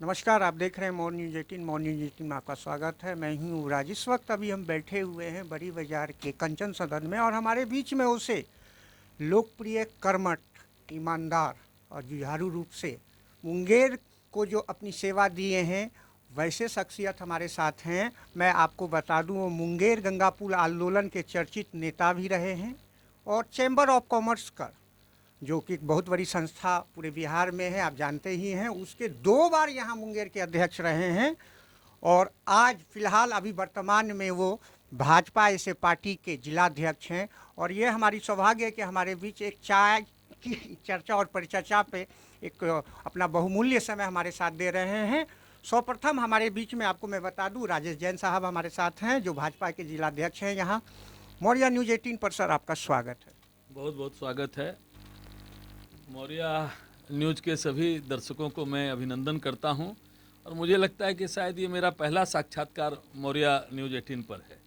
नमस्कार, आप देख रहे हैं मॉर्निंग न्यूज़ 18। मॉर्निंग न्यूज़ 18 में आपका स्वागत है। मैं हूँ युवराज। इस वक्त अभी हम बैठे हुए हैं बड़ी बाजार के कंचन सदन में, और हमारे बीच में उसे लोकप्रिय, कर्मठ, ईमानदार और जुझारू रूप से मुंगेर को जो अपनी सेवा दिए हैं, वैसे शख्सियत हमारे साथ हैं। मैं आपको बता दूं, वो मुंगेर गंगा पुल आंदोलन के चर्चित नेता भी रहे हैं, और चैम्बर ऑफ कॉमर्स का, जो कि एक बहुत बड़ी संस्था पूरे बिहार में है, आप जानते ही हैं, उसके 2 बार यहाँ मुंगेर के अध्यक्ष रहे हैं। और आज फ़िलहाल अभी वर्तमान में वो भाजपा ऐसे पार्टी के जिलाध्यक्ष हैं। और ये हमारी सौभाग्य है कि हमारे बीच एक चाय की चर्चा और परिचर्चा पे एक अपना बहुमूल्य समय हमारे साथ दे रहे हैं। सर्वप्रथम हमारे बीच में आपको मैं बता दूं, राजेश जैन साहब हमारे साथ हैं, जो भाजपा के जिलाध्यक्ष हैं यहाँ। मौर्या न्यूज़ 18 पर सर आपका स्वागत है। बहुत बहुत स्वागत है। मौर्या न्यूज़ के सभी दर्शकों को मैं अभिनंदन करता हूं, और मुझे लगता है कि शायद ये मेरा पहला साक्षात्कार मौर्या न्यूज़ 18 पर है।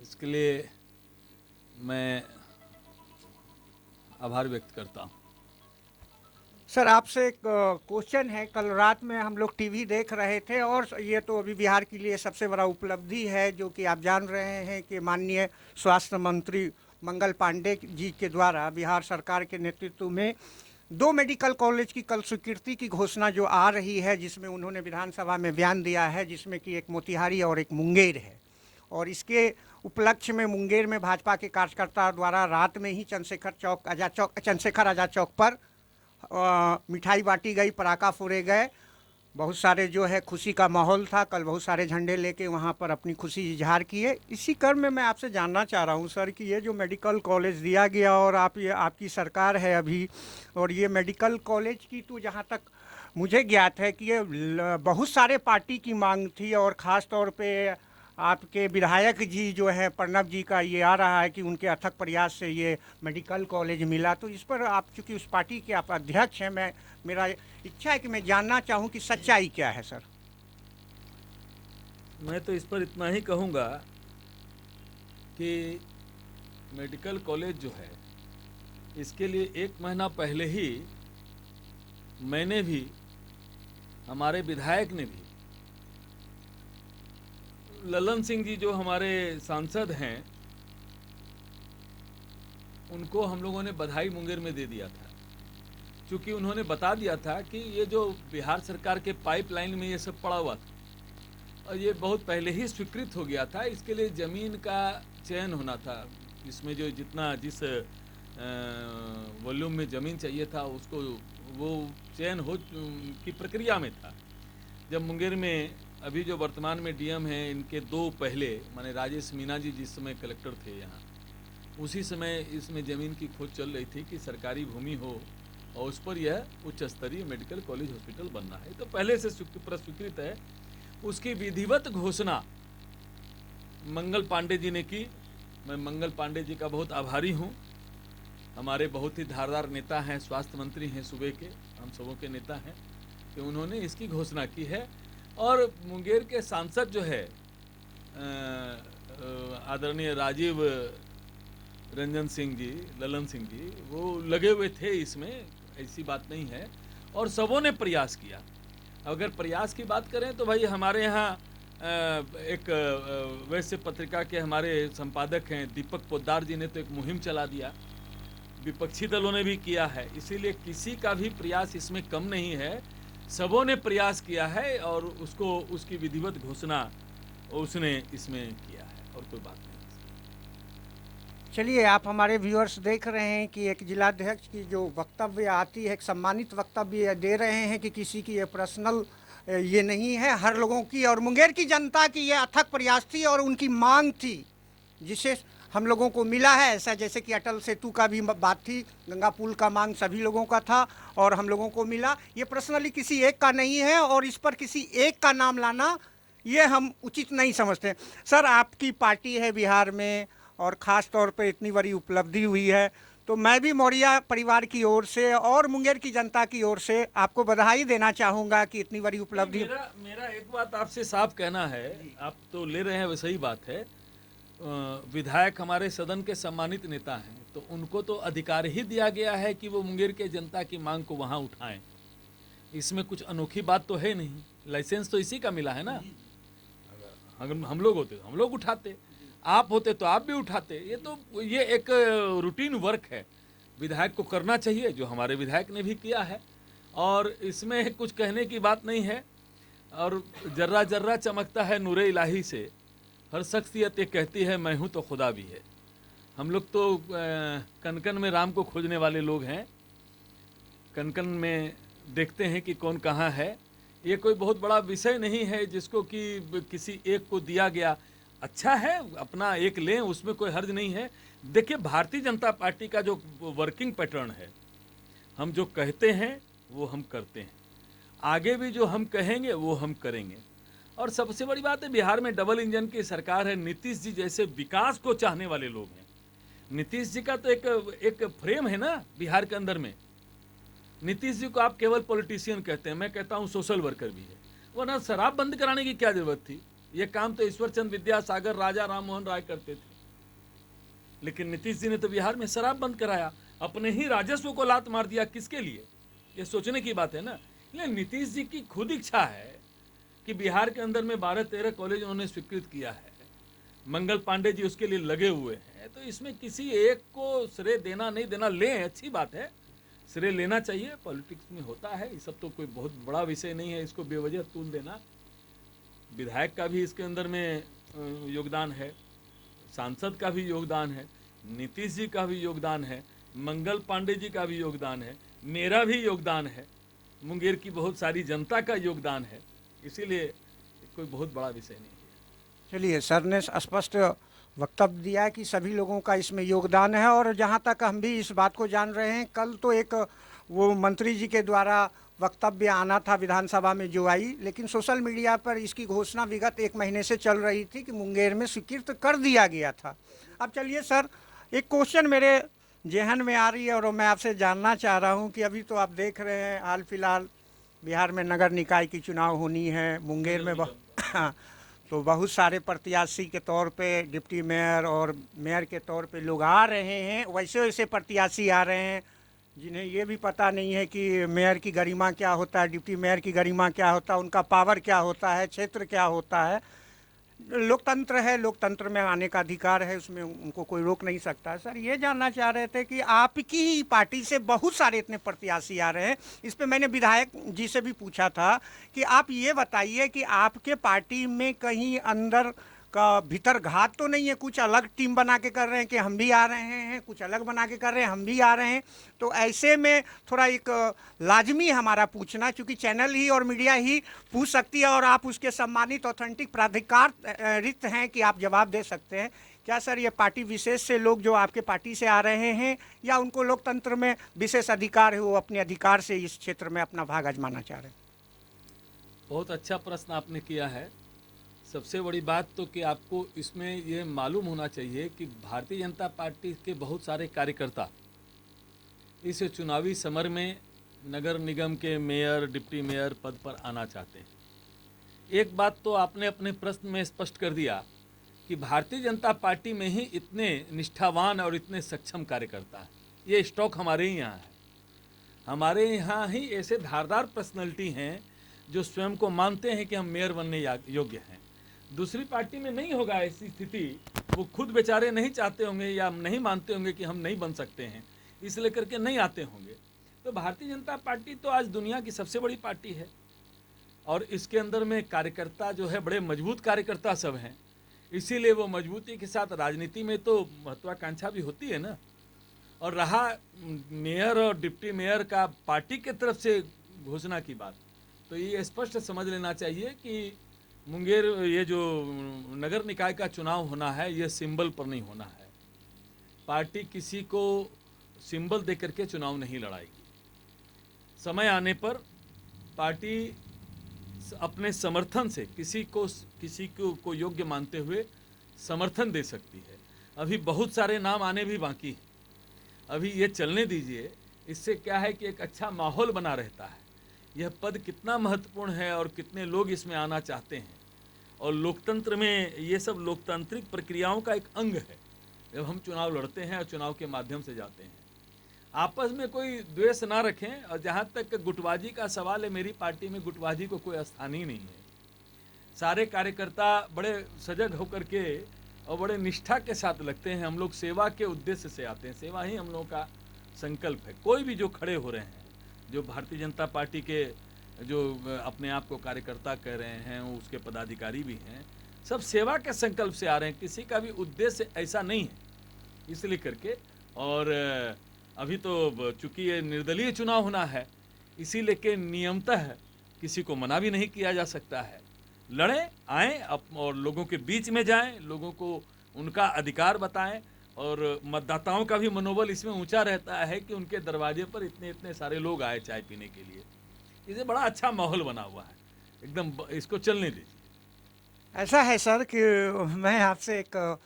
इसके लिए मैं आभार व्यक्त करता हूं। सर, आपसे एक क्वेश्चन है। कल रात में हम लोग टीवी देख रहे थे, और ये तो अभी बिहार के लिए सबसे बड़ा उपलब्धि है, जो कि आप जान रहे हैं कि माननीय स्वास्थ्य मंत्री मंगल पांडे जी के द्वारा बिहार सरकार के नेतृत्व में 2 मेडिकल कॉलेज की कल स्वीकृति की घोषणा जो आ रही है, जिसमें उन्होंने विधानसभा में बयान दिया है, जिसमें कि एक मोतिहारी और एक मुंगेर है। और इसके उपलक्ष्य में मुंगेर में भाजपा के कार्यकर्ता द्वारा रात में ही चंद्रशेखर आज़ाद चौक पर मिठाई बांटी गई, पटाखा फोड़े गए। बहुत सारे जो है खुशी का माहौल था। कल बहुत सारे झंडे लेके वहाँ पर अपनी खुशी इजहार किए। इसी क्रम में मैं आपसे जानना चाह रहा हूँ सर, कि ये जो मेडिकल कॉलेज दिया गया, और ये आपकी सरकार है अभी, और ये मेडिकल कॉलेज की, तो जहाँ तक मुझे ज्ञात है कि ये बहुत सारे पार्टी की मांग थी, और ख़ास तौर पे आपके विधायक जी जो है प्रणब जी का ये आ रहा है कि उनके अथक प्रयास से ये मेडिकल कॉलेज मिला। तो इस पर आप, चूँकि उस पार्टी के आप अध्यक्ष हैं, मेरा इच्छा है कि मैं जानना चाहूँ कि सच्चाई क्या है सर। मैं तो इस पर इतना ही कहूँगा कि मेडिकल कॉलेज जो है, इसके लिए 1 महीना पहले ही मैंने भी, हमारे विधायक ने भी, ललन सिंह जी जो हमारे सांसद हैं, उनको हम लोगों ने बधाई मुंगेर में दे दिया था, क्योंकि उन्होंने बता दिया था कि ये जो बिहार सरकार के पाइपलाइन में ये सब पड़ा हुआ था, और ये बहुत पहले ही स्वीकृत हो गया था। इसके लिए ज़मीन का चयन होना था, इसमें जो जिस वॉल्यूम में ज़मीन चाहिए था, उसको वो चयन हो की प्रक्रिया में था। जब मुंगेर में अभी जो वर्तमान में डीएम हैं, इनके 2 पहले, माने राजेश मीणा जी जिस समय कलेक्टर थे यहाँ, उसी समय इसमें ज़मीन की खोज चल रही थी कि सरकारी भूमि हो और उस पर यह उच्च स्तरीय मेडिकल कॉलेज हॉस्पिटल बनना है, तो पहले से प्रस्वीकृत है। उसकी विधिवत घोषणा मंगल पांडे जी ने की। मैं मंगल पांडे जी का बहुत आभारी हूँ। हमारे बहुत ही धारदार नेता हैं, स्वास्थ्य मंत्री हैं सूबे के, हम सबों के नेता हैं, कि उन्होंने इसकी घोषणा की है। और मुंगेर के सांसद जो है आदरणीय राजीव रंजन सिंह जी, ललन सिंह जी, वो लगे हुए थे इसमें, ऐसी बात नहीं है, और सबों ने प्रयास किया। अगर प्रयास की बात करें तो भाई हमारे यहाँ एक वैश्य पत्रिका के हमारे संपादक हैं दीपक पोद्दार जी ने तो एक मुहिम चला दिया, विपक्षी दलों ने भी किया है, इसीलिए किसी का भी प्रयास इसमें कम नहीं है। सबों ने प्रयास किया है, और उसको, उसकी विधिवत घोषणा उसने इसमें किया है, और कोई बात नहीं। चलिए, आप हमारे व्यूअर्स देख रहे हैं कि एक जिलाध्यक्ष की जो वक्तव्य आती है, एक सम्मानित वक्तव्य दे रहे हैं कि किसी की ये पर्सनल ये नहीं है, हर लोगों की और मुंगेर की जनता की ये अथक प्रयास थी और उनकी मांग थी, जिसे हम लोगों को मिला है। ऐसा जैसे कि अटल सेतु का भी बात थी, गंगा पुल का मांग सभी लोगों का था और हम लोगों को मिला। ये पर्सनली किसी एक का नहीं है, और इस पर किसी एक का नाम लाना ये हम उचित नहीं समझते। सर, आपकी पार्टी है बिहार में, और ख़ास तौर पे इतनी बड़ी उपलब्धि हुई है, तो मैं भी मौर्या परिवार की ओर से और मुंगेर की जनता की ओर से आपको बधाई देना चाहूँगा कि इतनी बड़ी उपलब्धि। मेरा मेरा एक बात आपसे साफ कहना है, आप तो ले रहे हैं वैसे ही बात है। विधायक हमारे सदन के सम्मानित नेता हैं, तो उनको तो अधिकार ही दिया गया है कि वो मुंगेर के जनता की मांग को वहाँ उठाएं। इसमें कुछ अनोखी बात तो है नहीं, लाइसेंस तो इसी का मिला है ना। अगर हम लोग होते तो हम लोग उठाते, आप होते तो आप भी उठाते। ये एक रूटीन वर्क है, विधायक को करना चाहिए, जो हमारे विधायक ने भी किया है, और इसमें कुछ कहने की बात नहीं है। और जर्रा जर्रा चमकता है नूरे इलाही से, हर शख्सियत ये कहती है मैं हूँ तो खुदा भी है। हम लोग तो कन कन में राम को खोजने वाले लोग हैं, कन कन में देखते हैं कि कौन कहाँ है। ये कोई बहुत बड़ा विषय नहीं है जिसको कि किसी एक को दिया गया। अच्छा है, अपना एक लें, उसमें कोई हर्ज नहीं है। देखिए, भारतीय जनता पार्टी का जो वर्किंग पैटर्न है, हम जो कहते हैं वो हम करते हैं, आगे भी जो हम कहेंगे वो हम करेंगे। और सबसे बड़ी बात है, बिहार में डबल इंजन की सरकार है। नीतीश जी जैसे विकास को चाहने वाले लोग हैं। नीतीश जी का तो एक फ्रेम है ना बिहार के अंदर में। नीतीश जी को आप केवल पॉलिटिशियन कहते हैं, मैं कहता हूं सोशल वर्कर भी है। वरना शराब बंद कराने की क्या जरूरत थी? ये काम तो ईश्वरचंद विद्यासागर, राजा राम मोहन राय करते थे। लेकिन नीतीश जी ने तो बिहार में शराब बंद कराया, अपने ही राजस्व को लात मार दिया। किसके लिए? ये सोचने की बात है ना। लेकिन नीतीश जी की खुद इच्छा है कि बिहार के अंदर में 12-13 कॉलेज उन्होंने स्वीकृत किया है, मंगल पांडे जी उसके लिए लगे हुए हैं। तो इसमें किसी एक को श्रेय देना नहीं देना, लें, अच्छी बात है, श्रेय लेना चाहिए, पॉलिटिक्स में होता है। ये सब तो कोई बहुत बड़ा विषय नहीं है, इसको बेवजह तूल देना। विधायक का भी इसके अंदर में योगदान है, सांसद का भी योगदान है, नीतीश जी का भी योगदान है, मंगल पांडे जी का भी योगदान है, मेरा भी योगदान है, मुंगेर की बहुत सारी जनता का योगदान है। इसीलिए कोई बहुत बड़ा विषय नहीं है। चलिए, सर ने स्पष्ट वक्तव्य दिया कि सभी लोगों का इसमें योगदान है। और जहाँ तक हम भी इस बात को जान रहे हैं, कल तो एक वो मंत्री जी के द्वारा वक्तव्य आना था विधानसभा में जो आई, लेकिन सोशल मीडिया पर इसकी घोषणा विगत 1 महीने से चल रही थी कि मुंगेर में स्वीकृत कर दिया गया था। अब चलिए सर, एक क्वेश्चन मेरे जहन में आ रही है और मैं आपसे जानना चाह रहा हूँ कि अभी तो आप देख रहे हैं हाल फिलहाल बिहार में नगर निकाय की चुनाव होनी है, मुंगेर में तो बहुत सारे प्रत्याशी के तौर पे, डिप्टी मेयर और मेयर के तौर पे लोग आ रहे हैं। वैसे वैसे प्रत्याशी आ रहे हैं जिन्हें ये भी पता नहीं है कि मेयर की गरिमा क्या होता है, डिप्टी मेयर की गरिमा क्या होता है, उनका पावर क्या होता है, क्षेत्र क्या होता है। लोकतंत्र है, लोकतंत्र में आने का अधिकार है, उसमें उनको कोई रोक नहीं सकता। सर, ये जानना चाह रहे थे कि आपकी ही पार्टी से बहुत सारे इतने प्रत्याशी आ रहे हैं, इस पे मैंने विधायक जी से भी पूछा था कि आप ये बताइए कि आपके पार्टी में कहीं अंदर का भीतर घात तो नहीं है? कुछ अलग टीम बना के कर रहे हैं कि हम भी आ रहे हैं, कुछ अलग बना के कर रहे हैं हम भी आ रहे हैं। तो ऐसे में थोड़ा एक लाजमी हमारा पूछना, चूँकि चैनल ही और मीडिया ही पूछ सकती है और आप उसके सम्मानित ऑथेंटिक प्राधिकार रिक्त हैं कि आप जवाब दे सकते हैं। क्या सर ये पार्टी विशेष से लोग जो आपके पार्टी से आ रहे हैं, या उनको लोकतंत्र में विशेष अधिकार है, वो अपने अधिकार से इस क्षेत्र में अपना भाग आजमाना चाह रहे हैं? बहुत अच्छा प्रश्न आपने किया है। सबसे बड़ी बात तो कि आपको इसमें ये मालूम होना चाहिए कि भारतीय जनता पार्टी के बहुत सारे कार्यकर्ता इस चुनावी समर में नगर निगम के मेयर, डिप्टी मेयर पद पर आना चाहते हैं। एक बात तो आपने अपने प्रश्न में स्पष्ट कर दिया कि भारतीय जनता पार्टी में ही इतने निष्ठावान और इतने सक्षम कार्यकर्ता हैं। ये स्टॉक हमारे ही यहाँ है। हमारे यहाँ ही ऐसे धारदार पर्सनैलिटी हैं जो स्वयं को मानते हैं कि हम मेयर बनने योग्य हैं। दूसरी पार्टी में नहीं होगा ऐसी स्थिति। वो खुद बेचारे नहीं चाहते होंगे या नहीं मानते होंगे कि हम नहीं बन सकते हैं, इसलिए करके नहीं आते होंगे। तो भारतीय जनता पार्टी तो आज दुनिया की सबसे बड़ी पार्टी है और इसके अंदर में कार्यकर्ता जो है बड़े मजबूत कार्यकर्ता सब हैं। इसीलिए वो मजबूती के साथ राजनीति में तो महत्वाकांक्षा भी होती है ना। और रहा मेयर और डिप्टी मेयर का पार्टी के तरफ से घोषणा की बात, तो ये स्पष्ट समझ लेना चाहिए कि मुंगेर ये जो नगर निकाय का चुनाव होना है, ये सिंबल पर नहीं होना है। पार्टी किसी को सिंबल दे करके चुनाव नहीं लड़ाएगी। समय आने पर पार्टी अपने समर्थन से किसी को योग्य मानते हुए समर्थन दे सकती है। अभी बहुत सारे नाम आने भी बाकी हैं, अभी ये चलने दीजिए। इससे क्या है कि एक अच्छा माहौल बना रहता है। यह पद कितना महत्वपूर्ण है और कितने लोग इसमें आना चाहते हैं, और लोकतंत्र में ये सब लोकतांत्रिक प्रक्रियाओं का एक अंग है। जब हम चुनाव लड़ते हैं और चुनाव के माध्यम से जाते हैं, आपस में कोई द्वेष ना रखें, और जहाँ तक गुटबाजी का सवाल है, मेरी पार्टी में गुटबाजी को कोई स्थान ही नहीं है। सारे कार्यकर्ता बड़े सजग होकर के और बड़े निष्ठा के साथ लगते हैं। हम लोग सेवा के उद्देश्य से आते हैं, सेवा ही हम लोगों का संकल्प है। कोई भी जो खड़े हो रहे हैं, जो भारतीय जनता पार्टी के जो अपने आप को कार्यकर्ता कह रहे हैं, उसके पदाधिकारी भी हैं, सब सेवा के संकल्प से आ रहे हैं। किसी का भी उद्देश्य ऐसा नहीं है, इसलिए करके। और अभी तो चूंकि ये निर्दलीय चुनाव होना है, इसीलिए के नियमतः किसी को मना भी नहीं किया जा सकता है। लड़ें, आएँ और लोगों के बीच में जाएं, लोगों को उनका अधिकार बताएं, और मतदाताओं का भी मनोबल इसमें ऊंचा रहता है कि उनके दरवाजे पर इतने इतने सारे लोग आए चाय पीने के लिए। इसे बड़ा अच्छा माहौल बना हुआ है, एकदम इसको चलने दीजिए। ऐसा है सर कि मैं आपसे एक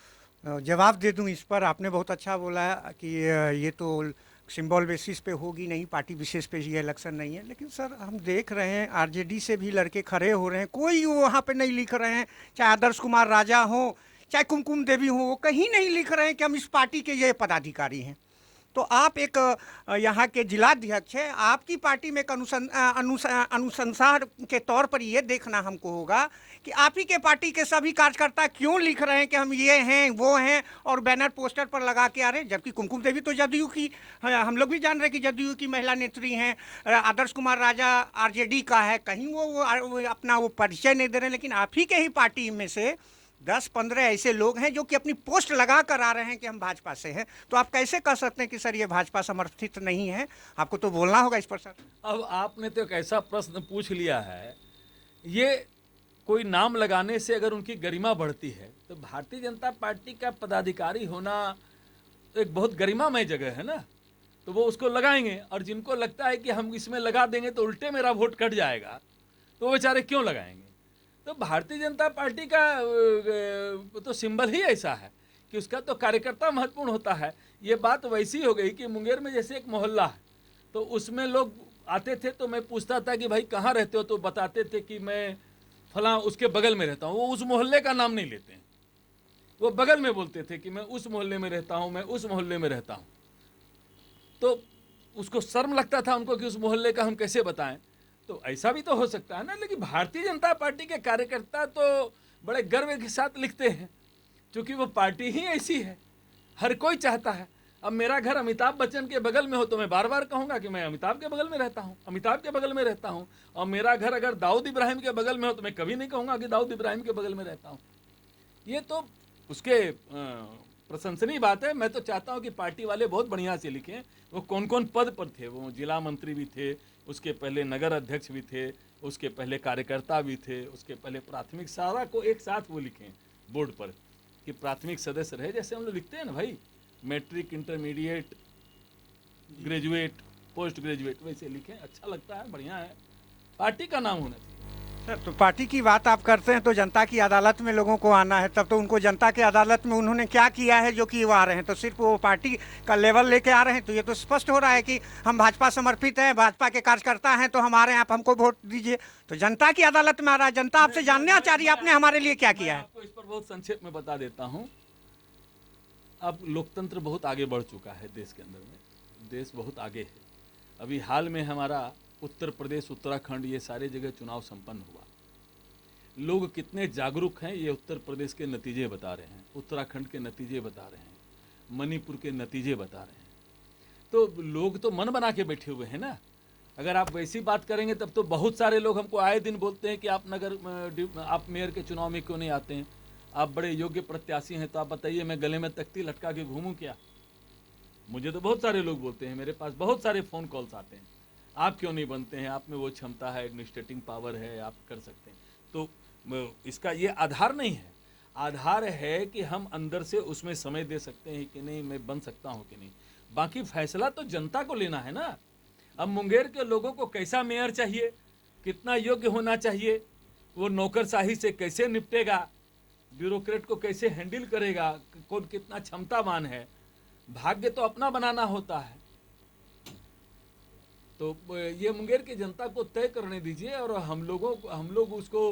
जवाब दे दूं इस पर। आपने बहुत अच्छा बोला कि ये तो सिंबल बेसिस पे होगी नहीं, पार्टी विशेष पे ये इलेक्शन नहीं है। लेकिन सर हम देख रहे हैं आरजेडी से भी लड़के खड़े हो रहे हैं, कोई वहाँ पे नहीं लिख रहे हैं, चाहे आदर्श कुमार राजा हो, चाहे कुमकुम देवी हो, वो कहीं नहीं लिख रहे हैं कि हम इस पार्टी के ये पदाधिकारी हैं। तो आप एक यहाँ के जिलाध्यक्ष हैं, आपकी पार्टी में एक अनुशंसा के तौर पर ये देखना हमको होगा कि आप ही के पार्टी के सभी कार्यकर्ता क्यों लिख रहे हैं कि हम ये हैं वो हैं, और बैनर पोस्टर पर लगा के आ रहे हैं। जबकि कुमकुम देवी तो जदयू की, हम लोग भी जान रहे हैं कि जदयू की महिला नेत्री हैं, आदर्श कुमार राजा आरजेडी का है, कहीं वो अपना वो परिचय नहीं दे रहे हैं। लेकिन आप ही के ही पार्टी में से 10-15 ऐसे लोग हैं जो कि अपनी पोस्ट लगा कर आ रहे हैं कि हम भाजपा से हैं। तो आप कैसे कह सकते हैं कि सर ये भाजपा समर्थित नहीं है? आपको तो बोलना होगा इस पर सर। अब आपने तो एक ऐसा प्रश्न पूछ लिया है, ये कोई नाम लगाने से अगर उनकी गरिमा बढ़ती है, तो भारतीय जनता पार्टी का पदाधिकारी होना एक बहुत गरिमामय जगह है ना, तो वो उसको लगाएंगे। और जिनको लगता है कि हम इसमें लगा देंगे तो उल्टे मेरा वोट कट जाएगा, तो वो बेचारे क्यों लगाएंगे? तो भारतीय जनता पार्टी का तो सिंबल ही ऐसा है कि उसका तो कार्यकर्ता महत्वपूर्ण होता है। ये बात वैसी हो गई कि मुंगेर में जैसे एक मोहल्ला है, तो उसमें लोग आते थे, तो मैं पूछता था कि भाई कहाँ रहते हो, तो बताते थे कि मैं फलां उसके बगल में रहता हूँ। वो उस मोहल्ले का नाम नहीं लेते हैं, वो बगल में बोलते थे कि मैं उस मोहल्ले में रहता हूँ, मैं उस मोहल्ले में रहता हूँ। तो उसको शर्म लगता था उनको कि उस मोहल्ले का हम कैसे बताएं। तो ऐसा भी तो हो सकता है ना। लेकिन भारतीय जनता पार्टी के कार्यकर्ता तो बड़े गर्व के साथ लिखते हैं, क्योंकि वो पार्टी ही ऐसी है। हर कोई चाहता है। अब मेरा घर अमिताभ बच्चन के बगल में हो तो मैं बार बार कहूँगा कि मैं अमिताभ के बगल में रहता हूँ, अमिताभ के बगल में रहता हूँ। और मेरा घर अगर दाऊद इब्राहिम के बगल में हो तो मैं कभी नहीं कहूँगा कि दाऊद इब्राहिम के बगल में रहता हूँ। ये तो उसके प्रशंसनीय बात है। मैं तो चाहता हूँ कि पार्टी वाले बहुत बढ़िया से लिखें। वो कौन कौन पद पर थे, वो जिला मंत्री भी थे, उसके पहले नगर अध्यक्ष भी थे, उसके पहले कार्यकर्ता भी थे, उसके पहले प्राथमिक, सारा को एक साथ वो लिखें बोर्ड पर कि प्राथमिक सदस्य रहे, जैसे हम लोग लिखते हैं ना भाई, matric, intermediate, graduate, post graduate, वैसे लिखें। अच्छा लगता है, बढ़िया है, पार्टी का नाम होना चाहिए। सर तो पार्टी की बात आप करते हैं तो जनता की अदालत में लोगों को आना है, तब तो उनको जनता की अदालत में उन्होंने क्या किया है जो कि वो आ रहे हैं? तो सिर्फ वो पार्टी का लेवल लेके आ रहे हैं। तो ये तो स्पष्ट हो रहा है कि हम भाजपा समर्पित हैं, भाजपा के कार्यकर्ता हैं, तो हमारे आप हमको वोट दीजिए। तो जनता की अदालत में आ रहा है, जनता आपसे जानना चाह रही है आपने हमारे लिए क्या किया है। आपको इस पर बहुत संक्षेप में बता देता हूँ। अब लोकतंत्र बहुत आगे बढ़ चुका है देश के अंदर में, देश बहुत आगे है। अभी हाल में हमारा उत्तर प्रदेश, उत्तराखंड, ये सारे जगह चुनाव संपन्न हुआ। लोग कितने जागरूक हैं ये उत्तर प्रदेश के नतीजे बता रहे हैं, उत्तराखंड के नतीजे बता रहे हैं, मणिपुर के नतीजे बता रहे हैं। तो लोग तो मन बना के बैठे हुए हैं ना। अगर आप वैसी बात करेंगे तब तो बहुत सारे लोग हमको आए दिन बोलते हैं कि आप मेयर के चुनाव में क्यों नहीं आते हैं, आप बड़े योग्य प्रत्याशी हैं, तो आप बताइए मैं गले में तख्ती लटका के घूमूं क्या? मुझे तो बहुत सारे लोग बोलते हैं, मेरे पास बहुत सारे फ़ोन कॉल्स आते हैं, आप क्यों नहीं बनते हैं, आप में वो क्षमता है, एडमिनिस्ट्रेटिंग पावर है, आप कर सकते हैं। तो इसका ये आधार नहीं है, आधार है कि हम अंदर से उसमें समय दे सकते हैं कि नहीं, मैं बन सकता हूँ कि नहीं। बाकी फैसला तो जनता को लेना है ना। अब मुंगेर के लोगों को कैसा मेयर चाहिए, कितना योग्य होना चाहिए, वो नौकरशाही से कैसे निपटेगा, ब्यूरोक्रेट को कैसे हैंडल करेगा, कौन कितना क्षमतावान है, भाग्य तो अपना बनाना होता है। तो ये मुंगेर की जनता को तय करने दीजिए। और हम लोग उसको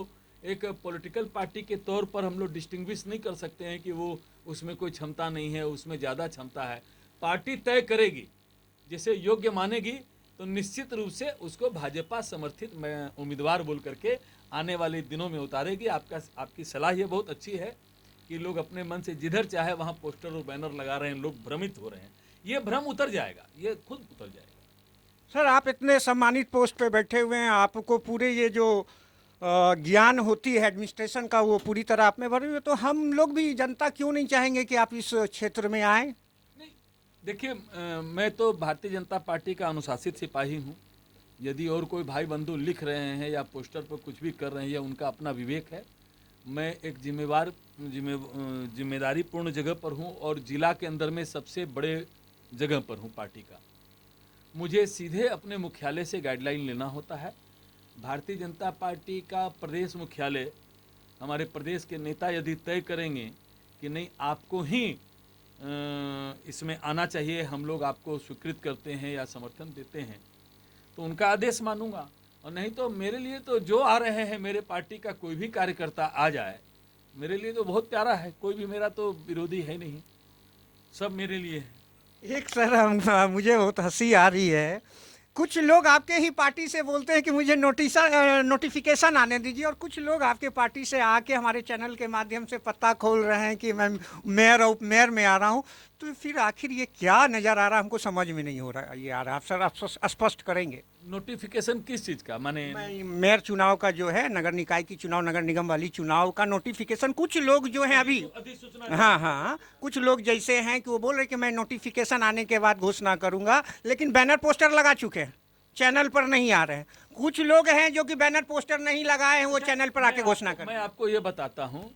एक पॉलिटिकल पार्टी के तौर पर हम लोग डिस्टिंग्विश नहीं कर सकते हैं कि वो उसमें कोई क्षमता नहीं है, उसमें ज़्यादा क्षमता है। पार्टी तय करेगी जिसे योग्य मानेगी तो निश्चित रूप से उसको भाजपा समर्थित उम्मीदवार बोल करके आने वाले दिनों में उतारेगी। आपकी सलाह ये बहुत अच्छी है कि लोग अपने मन से जिधर चाहे वहाँ पोस्टर और बैनर लगा रहे हैं, लोग भ्रमित हो रहे हैं। ये भ्रम उतर जाएगा, ये खुद उतर जाएगा। सर आप इतने सम्मानित पोस्ट पे बैठे हुए हैं, आपको पूरे ये जो ज्ञान होती है एडमिनिस्ट्रेशन का वो पूरी तरह आप में भरे हुए, तो हम लोग भी जनता क्यों नहीं चाहेंगे कि आप इस क्षेत्र में आएँ? नहीं, देखिए मैं तो भारतीय जनता पार्टी का अनुशासित सिपाही हूँ। यदि और कोई भाई बंधु लिख रहे हैं या पोस्टर पर कुछ भी कर रहे हैं, यह उनका अपना विवेक है। मैं एक जिम्मेदारी पूर्ण जगह पर हूँ और जिला के अंदर में सबसे बड़े जगह पर हूँ पार्टी का। मुझे सीधे अपने मुख्यालय से गाइडलाइन लेना होता है। भारतीय जनता पार्टी का प्रदेश मुख्यालय, हमारे प्रदेश के नेता यदि तय करेंगे कि नहीं आपको ही इसमें आना चाहिए, हम लोग आपको स्वीकृत करते हैं या समर्थन देते हैं, तो उनका आदेश मानूंगा। और नहीं तो मेरे लिए तो जो आ रहे हैं, मेरे पार्टी का कोई भी कार्यकर्ता आ जाए, मेरे लिए तो बहुत प्यारा है। कोई भी मेरा तो विरोधी है नहीं, सब मेरे लिए है। एक सर मुझे बहुत हंसी आ रही है, कुछ लोग आपके ही पार्टी से बोलते हैं कि मुझे नोटिफिकेशन आने दीजिए, और कुछ लोग आपके पार्टी से आके हमारे चैनल के माध्यम से पता खोल रहे हैं कि मैं मेयर और उपमेयर में आ रहा हूं। तो फिर आखिर ये क्या नज़र आ रहा है, हमको समझ में नहीं हो रहा ये आ रहा है। आप सर आप स्पष्ट करेंगे? नोटिफिकेशन किस चीज़ का? माने मेयर चुनाव का जो है, नगर निकाय की चुनाव, नगर निगम वाली चुनाव का नोटिफिकेशन कुछ लोग जो हैं अभी, अधिसूचना। हाँ हाँ, कुछ लोग जैसे हैं कि वो बोल रहे कि मैं नोटिफिकेशन आने के बाद घोषणा करूंगा, लेकिन बैनर पोस्टर लगा चुके हैं, चैनल पर नहीं आ रहे हैं। कुछ लोग हैं जो कि बैनर पोस्टर नहीं लगाए हैं, वो चैनल पर आके घोषणा करें। मैं आपको ये बताता हूँ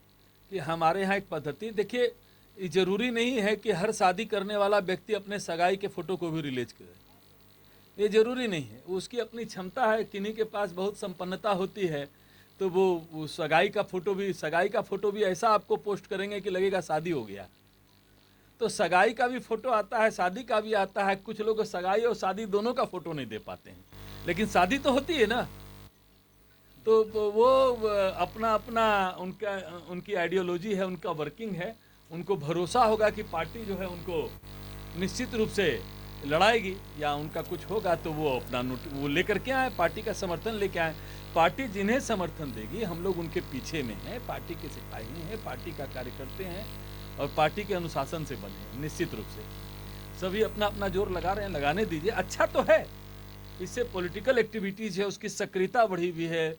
कि हमारे यहाँ एक पद्धति, देखिए ये जरूरी नहीं है कि हर शादी करने वाला व्यक्ति अपने सगाई के फोटो को भी रिलीज करे, ये जरूरी नहीं है। उसकी अपनी क्षमता है, किन्हीं के पास बहुत संपन्नता होती है तो वो सगाई का फोटो भी ऐसा आपको पोस्ट करेंगे कि लगेगा शादी हो गया। तो सगाई का भी फोटो आता है, शादी का भी आता है। कुछ लोग सगाई और शादी दोनों का फोटो नहीं दे पाते हैं, लेकिन शादी तो होती है ना। तो वो अपना अपना उनकी आइडियोलॉजी है, उनका वर्किंग है। उनको भरोसा होगा कि पार्टी जो है उनको निश्चित रूप से लड़ाएगी या उनका कुछ होगा, तो वो अपना वो लेकर के आए, पार्टी का समर्थन लेके आए। पार्टी जिन्हें समर्थन देगी, हम लोग उनके पीछे में हैं, पार्टी के सिपाही हैं, पार्टी का कार्यकर्ते हैं और पार्टी के अनुशासन से बने हैं। निश्चित रूप से सभी अपना अपना जोर लगा रहे हैं, लगाने दीजिए। अच्छा तो है, इससे पॉलिटिकल एक्टिविटीज़ है उसकी सक्रियता बढ़ी हुई है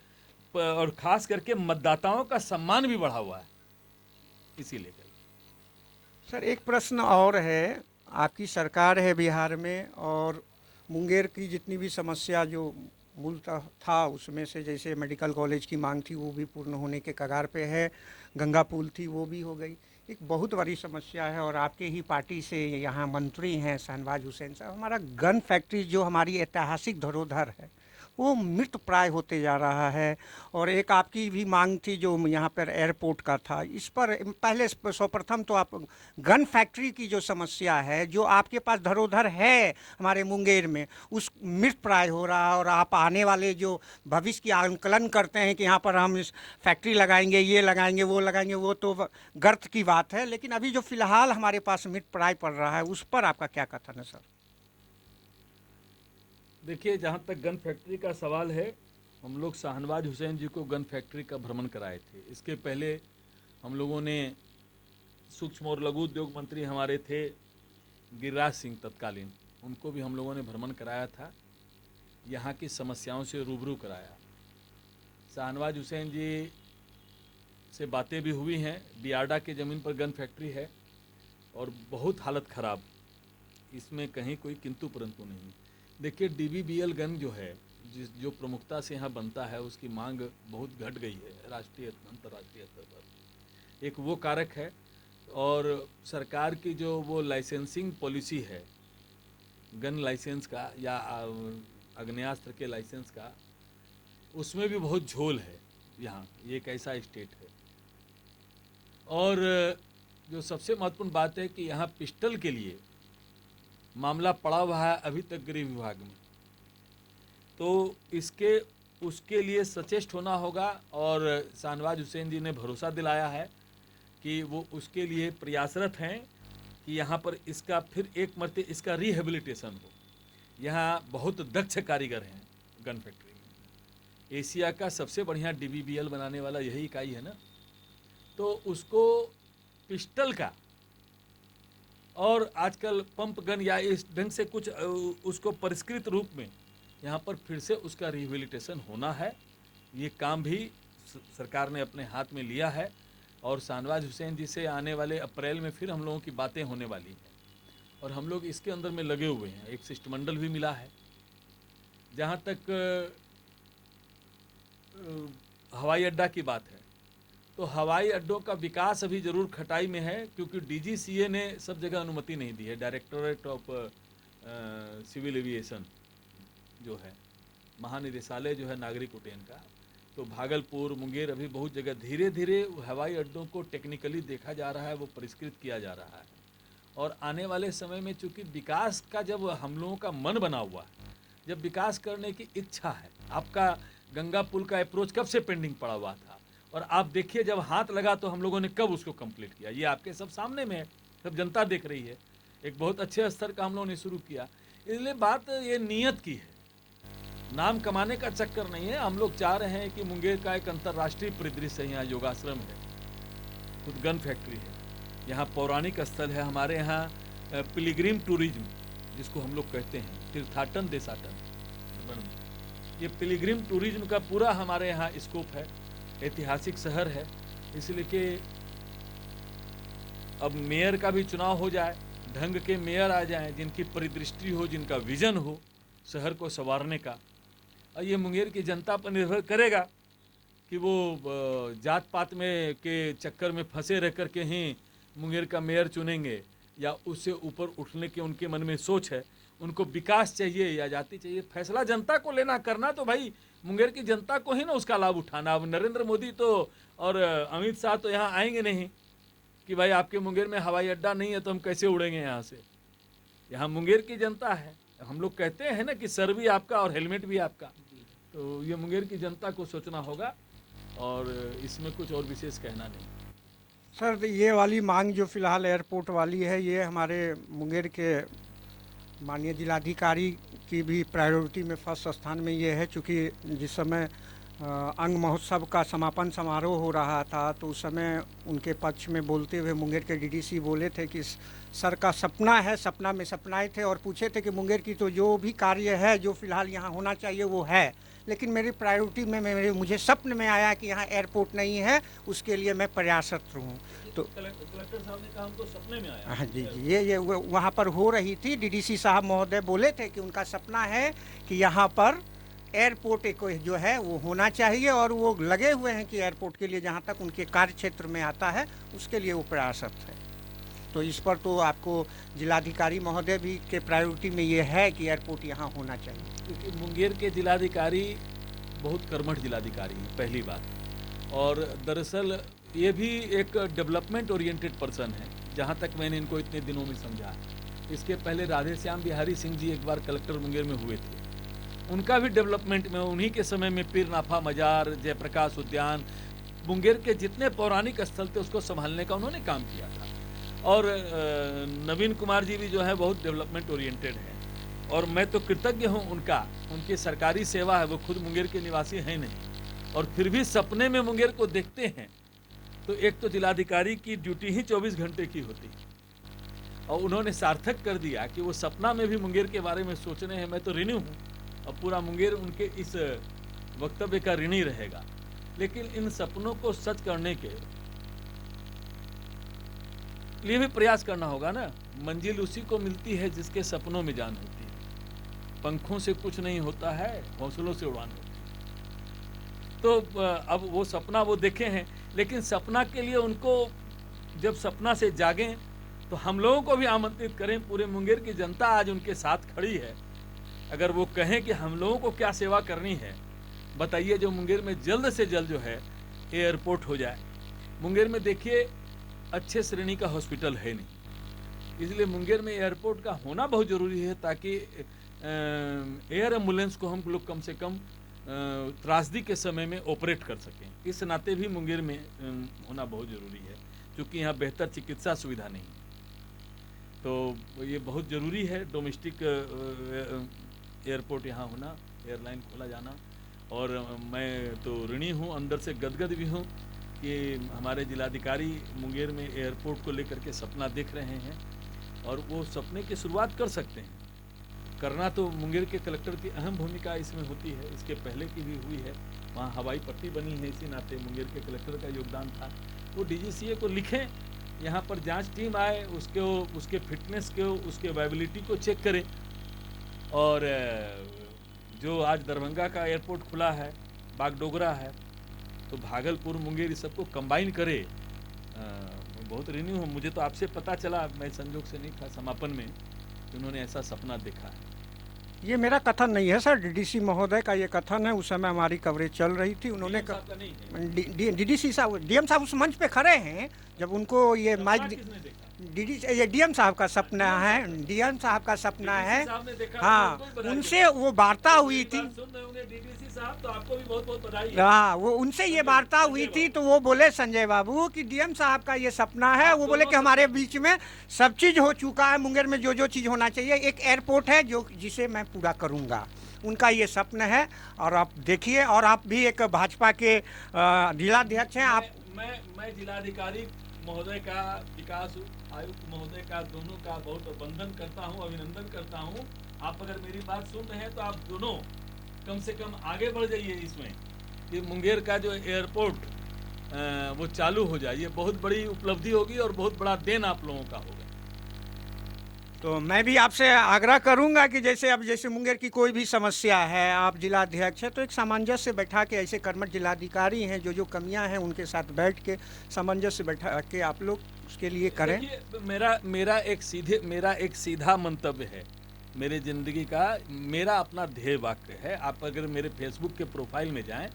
और ख़ास करके मतदाताओं का सम्मान भी बढ़ा हुआ है, इसीलिए। सर एक प्रश्न और है, आपकी सरकार है बिहार में, और मुंगेर की जितनी भी समस्या जो मूलतः था उसमें से, जैसे मेडिकल कॉलेज की मांग थी वो भी पूर्ण होने के कगार पे है, गंगा पुल थी वो भी हो गई, एक बहुत बड़ी समस्या है। और आपके ही पार्टी से यहाँ मंत्री हैं शहनवाज हुसैन साहब, हमारा गन फैक्ट्री जो हमारी ऐतिहासिक धरोहर है वो मृत प्राय होते जा रहा है। और एक आपकी भी मांग थी जो यहाँ पर एयरपोर्ट का था, इस पर पहले सर्वप्रथम तो आप गन फैक्ट्री की जो समस्या है, जो आपके पास धरोहर है हमारे मुंगेर में, उस मृत प्राय हो रहा है। और आप आने वाले जो भविष्य की आंकलन करते हैं कि यहाँ पर हम इस फैक्ट्री लगाएंगे, ये लगाएंगे, वो लगाएंगे, वो तो गर्त की बात है, लेकिन अभी जो फिलहाल हमारे पास मृत प्राय पड़ रहा है उस पर आपका क्या कथन है सर? देखिए, जहाँ तक गन फैक्ट्री का सवाल है, हम लोग शहनवाज हुसैन जी को गन फैक्ट्री का भ्रमण कराए थे। इसके पहले हम लोगों ने सूक्ष्म और लघु उद्योग मंत्री हमारे थे गिरिराज सिंह तत्कालीन, उनको भी हम लोगों ने भ्रमण कराया था, यहाँ की समस्याओं से रूबरू कराया। शहनवाज हुसैन जी से बातें भी हुई हैं। बियाडा की ज़मीन पर गन फैक्ट्री है और बहुत हालत ख़राब, इसमें कहीं कोई किंतु परंतु नहीं। देखिए, DBBL गन जो है, जो प्रमुखता से यहाँ बनता है, उसकी मांग बहुत घट गई है राष्ट्रीय अंतर्राष्ट्रीय स्तर पर। एक वो कारक है, और सरकार की जो वो लाइसेंसिंग पॉलिसी है गन लाइसेंस का या आग्नेयास्त्र के लाइसेंस का, उसमें भी बहुत झोल है। यहाँ ये एक ऐसा स्टेट है। और जो सबसे महत्वपूर्ण बात है कि यहाँ पिस्टल के लिए मामला पड़ा हुआ है अभी तक गृह विभाग में, तो उसके लिए सचेष्ट होना होगा। और शहनवाज हुसैन जी ने भरोसा दिलाया है कि वो उसके लिए प्रयासरत हैं कि यहाँ पर इसका फिर एक मर्ते इसका रिहेबिलिटेशन हो। यहाँ बहुत दक्ष कारीगर हैं गन फैक्ट्री में। एशिया का सबसे बढ़िया डीबीबीएल बनाने वाला यही इकाई है ना। तो उसको पिस्टल का और आजकल पंप गन या इस ढंग से कुछ उसको परिष्कृत रूप में यहाँ पर फिर से उसका रिहेबिलिटेशन होना है। ये काम भी सरकार ने अपने हाथ में लिया है और शाहनवाज हुसैन जी से आने वाले अप्रैल में फिर हम लोगों की बातें होने वाली हैं और हम लोग इसके अंदर में लगे हुए हैं। एक शिष्टमंडल भी मिला है। जहाँ तक हवाई अड्डा की बात है तो हवाई अड्डों का विकास अभी ज़रूर खटाई में है, क्योंकि डीजीसीए ने सब जगह अनुमति नहीं दी है। डायरेक्टोरेट ऑफ सिविल एविएशन जो है, महानिदेशालय जो है नागरिक उड्डयन का, तो भागलपुर, मुंगेर, अभी बहुत जगह धीरे धीरे हवाई अड्डों को टेक्निकली देखा जा रहा है, वो परिष्कृत किया जा रहा है। और आने वाले समय में चूँकि विकास का जब हम लोगों का मन बना हुआ है, जब विकास करने की इच्छा है, आपका गंगा पुल का अप्रोच कब से पेंडिंग पड़ा हुआ था और आप देखिए जब हाथ लगा तो हम लोगों ने कब उसको कंप्लीट किया। ये आपके सब सामने में है, सब जनता देख रही है। एक बहुत अच्छे स्तर का हम लोगों ने शुरू किया। इसलिए बात ये नीयत की है, नाम कमाने का चक्कर नहीं है। हम लोग चाह रहे हैं कि मुंगेर का एक अंतर्राष्ट्रीय परिदृश्य है। यहाँ योगाश्रम है, खुद गन फैक्ट्री है, यहाँ पौराणिक स्थल है। हमारे यहाँ पिलग्रिम टूरिज्म जिसको हम लोग कहते हैं, तीर्थाटन देशाटन, ये पिलग्रिम टूरिज्म का पूरा हमारे यहाँ स्कोप है। ऐतिहासिक शहर है, इसलिए कि अब मेयर का भी चुनाव हो जाए, ढंग के मेयर आ जाएं, जिनकी परिदृष्टि हो, जिनका विजन हो शहर को संवारने का। और ये मुंगेर की जनता पर निर्भर करेगा कि वो जात पात में के चक्कर में फंसे रह कर के ही मुंगेर का मेयर चुनेंगे या उससे ऊपर उठने की उनके मन में सोच है। उनको विकास चाहिए या जाति चाहिए, फैसला जनता को लेना, करना तो भाई मुंगेर की जनता को ही ना उसका लाभ उठाना। अब नरेंद्र मोदी तो और अमित शाह तो यहाँ आएंगे नहीं कि भाई आपके मुंगेर में हवाई अड्डा नहीं है तो हम कैसे उड़ेंगे यहाँ से। यहाँ मुंगेर की जनता है। हम लोग कहते हैं ना कि सर भी आपका और हेलमेट भी आपका, तो ये मुंगेर की जनता को सोचना होगा और इसमें कुछ और विशेष कहना नहीं। सर, ये वाली मांग जो फिलहाल एयरपोर्ट वाली है, ये हमारे मुंगेर के माननीय जिलाधिकारी की भी प्रायोरिटी में फर्स्ट स्थान में ये है। चूँकि जिस समय अंग महोत्सव का समापन समारोह हो रहा था तो उस समय उनके पक्ष में बोलते हुए मुंगेर के डीडीसी बोले थे कि सर का सपना है, सपना में सपनाए थे और पूछे थे कि मुंगेर की तो जो भी कार्य है जो फिलहाल यहाँ होना चाहिए वो है, लेकिन मेरी प्रायोरिटी में मुझे स्वप्न में आया कि यहाँ एयरपोर्ट नहीं है, उसके लिए मैं प्रयासरत हूँ। तो कलेक्टर साहब ने कहा हमको सपने में आया। हाँ जी, ये वहाँ पर हो रही थी। डीडीसी साहब महोदय बोले थे कि उनका सपना है कि यहाँ पर एयरपोर्ट एक जो है वो होना चाहिए और वो लगे हुए हैं कि एयरपोर्ट के लिए जहाँ तक उनके कार्य क्षेत्र में आता है उसके लिए वो प्रयासरत है। तो इस पर तो आपको जिलाधिकारी महोदय भी के प्रायोरिटी में ये है कि एयरपोर्ट यहाँ होना चाहिए। क्योंकि मुंगेर के जिलाधिकारी बहुत कर्मठ जिलाधिकारी हैं, पहली बात। और दरअसल ये भी एक डेवलपमेंट ओरिएंटेड पर्सन है, जहाँ तक मैंने इनको इतने दिनों में समझा। इसके पहले राधे श्याम बिहारी सिंह जी एक बार कलेक्टर मुंगेर में हुए थे, उनका भी डेवलपमेंट में उन्हीं के समय में पीर नाफा मजार, जयप्रकाश उद्यान, मुंगेर के जितने पौराणिक स्थल थे उसको संभालने का उन्होंने काम किया था। और नवीन कुमार जी भी जो है बहुत डेवलपमेंट ओरिएंटेड है और मैं तो कृतज्ञ हूँ उनका। उनकी सरकारी सेवा है, वो खुद मुंगेर के निवासी हैं नहीं और फिर भी सपने में मुंगेर को देखते हैं। तो एक तो जिलाधिकारी की ड्यूटी ही 24 घंटे की होती और उन्होंने सार्थक कर दिया कि वो सपना में भी मुंगेर के बारे में सोच रहे हैं। मैं तो ऋणी हूँ और पूरा मुंगेर उनके इस वक्तव्य का ऋणी रहेगा। लेकिन इन सपनों को सच करने के लिए भी प्रयास करना होगा ना। मंजिल उसी को मिलती है जिसके सपनों में जान होती है। पंखों से कुछ नहीं होता है, हौसलों से उड़ान होती है। तो अब वो सपना वो देखे हैं, लेकिन सपना के लिए उनको जब सपना से जागें तो हम लोगों को भी आमंत्रित करें। पूरे मुंगेर की जनता आज उनके साथ खड़ी है। अगर वो कहें कि हम लोगों को क्या सेवा करनी है, बताइए। जो मुंगेर में जल्द से जल्द जो है एयरपोर्ट हो जाए। मुंगेर में देखिए अच्छे श्रेणी का हॉस्पिटल है नहीं, इसलिए मुंगेर में एयरपोर्ट का होना बहुत ज़रूरी है ताकि एयर एम्बुलेंस को हम लोग कम से कम त्रासदी के समय में ऑपरेट कर सकें। इस नाते भी मुंगेर में होना बहुत ज़रूरी है, क्योंकि यहाँ बेहतर चिकित्सा सुविधा नहीं है। तो ये बहुत ज़रूरी है। डोमेस्टिक एयरपोर्ट यहाँ होना, एयरलाइन खोला जाना। और मैं तो ऋणी हूँ, अंदर से गदगद भी हूँ कि हमारे जिलाधिकारी मुंगेर में एयरपोर्ट को लेकर के सपना देख रहे हैं और वो सपने की शुरुआत कर सकते हैं। करना तो मुंगेर के कलेक्टर की अहम भूमिका इसमें होती है, इसके पहले की भी हुई है, वहाँ हवाई पट्टी बनी है, इसी नाते मुंगेर के कलेक्टर का योगदान था। वो डीजीसीए को लिखें, यहाँ पर जांच टीम आए, उसके फिटनेस को, उसके वायबिलिटी को चेक करें। और जो आज दरभंगा का एयरपोर्ट खुला है, बागडोगरा है, तो भागलपुर मुंगेर इस सबको कंबाइन करे। बहुत ऋणी हूँ, मुझे तो आपसे पता चला, मैं संजोग से नहीं था समापन में, कि उन्होंने ऐसा सपना देखा है। ये मेरा कथन नहीं है सर, डीडीसी महोदय का ये कथन है। उस समय हमारी कवरेज चल रही थी, उन्होंने डीएम साहब का नहीं है। डीडीसी साहब, डीएम साहब उस मंच पे खड़े हैं जब उनको ये सपना माइक किसने देखा? ये डीएम साहब का सपना है, डीएम साहब का सपना है। डीडीसी साहब ने देखा, हाँ, तो उनको भी बधाई उनसे वो वार्ता है। हुई मेरी थी। बात सुन रहे होंगे डीडीसी साहब, तो आपको भी बहुत बहुत बधाई है। हाँ, वो उनसे ये वार्ता हुई थी, तो वो बोले संजय बाबू कि डीएम साहब का ये सपना है। वो बोले कि हमारे बीच में सब चीज़ हो चुका है, मुंगेर में जो जो चीज़ होना चाहिए, एक एयरपोर्ट है जो जिसे मैं पूरा करूँगा। उनका ये सपना है। और आप देखिए, और आप भी एक भाजपा के जिलाध्यक्ष हैं। आप मैं जिलाधिकारी महोदय का, विकास आयुक्त महोदय का, दोनों का बहुत वंदन करता हूं, अभिनंदन करता हूं। आप अगर मेरी बात सुन रहे हैं तो आप दोनों कम से कम आगे बढ़ जाइए इसमें, कि मुंगेर का जो एयरपोर्ट वो चालू हो जाए। ये बहुत बड़ी उपलब्धि होगी और बहुत बड़ा देन आप लोगों का होगा। तो मैं भी आपसे आग्रह करूंगा कि जैसे मुंगेर की कोई भी समस्या है, आप जिलाध्यक्ष हैं, तो एक सामंजस्य बैठा के, ऐसे कर्मठ जिलाधिकारी हैं, जो जो कमियां हैं उनके साथ बैठ के सामंजस्य बैठा के आप लोग उसके लिए करें। देखिए, मेरा एक सीधा मंतव्य है मेरे जिंदगी का, मेरा अपना ध्येय वाक्य है। आप अगर मेरे फेसबुक के प्रोफाइल में जाएं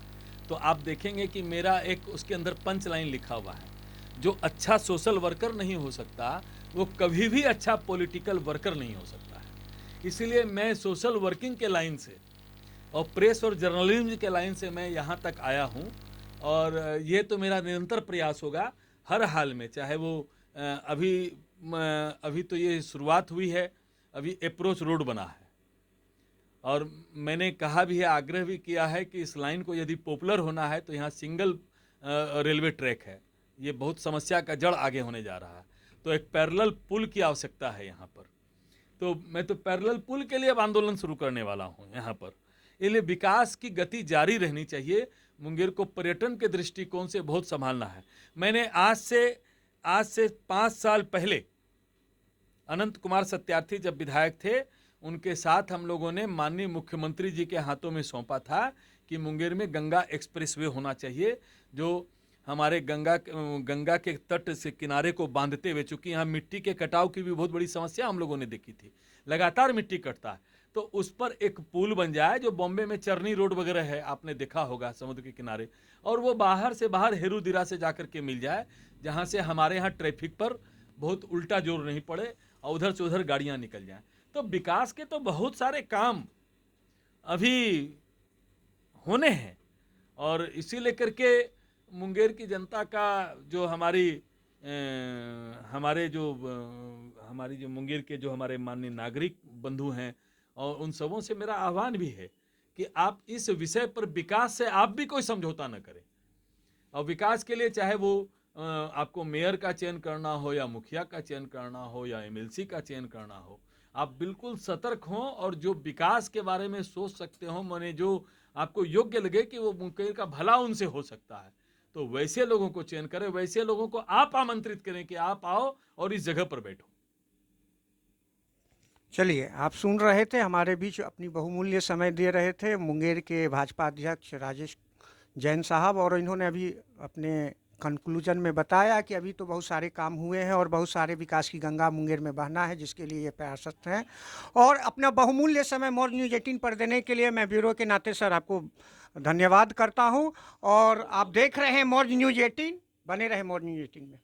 तो आप देखेंगे कि मेरा एक उसके अंदर पंच लाइन लिखा हुआ है, जो अच्छा सोशल वर्कर नहीं हो सकता वो कभी भी अच्छा पॉलिटिकल वर्कर नहीं हो सकता है। इसीलिए मैं सोशल वर्किंग के लाइन से और प्रेस और जर्नलिज्म के लाइन से मैं यहाँ तक आया हूँ। और ये तो मेरा निरंतर प्रयास होगा हर हाल में, चाहे वो अभी तो ये शुरुआत हुई है, अभी अप्रोच रोड बना है। और मैंने कहा भी है, आग्रह भी किया है कि इस लाइन को यदि पॉपुलर होना है तो यहाँ सिंगल रेलवे ट्रैक है, ये बहुत समस्या का जड़ आगे होने जा रहा है। तो एक पैरेलल पुल की आवश्यकता है यहाँ पर। तो मैं तो पैरेलल पुल के लिए अब आंदोलन शुरू करने वाला हूँ यहाँ पर। इसलिए विकास की गति जारी रहनी चाहिए। मुंगेर को पर्यटन के दृष्टिकोण से बहुत संभालना है। मैंने आज से 5 साल पहले अनंत कुमार सत्यार्थी जब विधायक थे, उनके साथ हम लोगों ने माननीय मुख्यमंत्री जी के हाथों में सौंपा था कि मुंगेर में गंगा एक्सप्रेसवे होना चाहिए, जो हमारे गंगा के तट से किनारे को बांधते हुए, चूंकि यहाँ मिट्टी के कटाव की भी बहुत बड़ी समस्या हम लोगों ने देखी थी, लगातार मिट्टी कटता है, तो उस पर एक पुल बन जाए, जो बॉम्बे में चरनी रोड वगैरह है, आपने देखा होगा समुद्र के किनारे, और वो बाहर से बाहर हेरुदिरा से जाकर के मिल जाए, जहाँ से हमारे यहाँ ट्रैफिक पर बहुत उल्टा जोर नहीं पड़े और उधर से उधर गाड़ियाँ निकल जाएँ। तो विकास के तो बहुत सारे काम अभी होने हैं, और इसी लेकर के मुंगेर की जनता का जो हमारी जो मुंगेर के जो हमारे माननीय नागरिक बंधु हैं, और उन सबों से मेरा आह्वान भी है कि आप इस विषय पर विकास से आप भी कोई समझौता न करें। और विकास के लिए चाहे वो आपको मेयर का चयन करना हो, या मुखिया का चयन करना हो, या एमएलसी का चयन करना हो, आप बिल्कुल सतर्क हों और जो विकास के बारे में सोच सकते हो, माने जो आपको योग्य लगे कि वो मुंगेर का भला उनसे हो सकता है, तो वैसे लोगों को चयन करें, वैसे लोगों को आप आमंत्रित करें कि आप आओ और इस जगह पर बैठो। चलिए, आप सुन रहे थे, हमारे बीच अपनी बहुमूल्य समय दे रहे थे मुंगेर के भाजपा अध्यक्ष राजेश जैन साहब, और इन्होंने अभी अपने कंक्लूजन में बताया कि अभी तो बहुत सारे काम हुए हैं और बहुत सारे विकास की गंगा मुंगेर में बहना है, जिसके लिए ये प्रयासरत हैं। और अपना बहुमूल्य समय मौज न्यूज़ 18 पर देने के लिए मैं ब्यूरो के नाते सर आपको धन्यवाद करता हूं। और आप देख रहे हैं मौज न्यूज़ 18, बने रहे मौज न्यूज़ 18 में।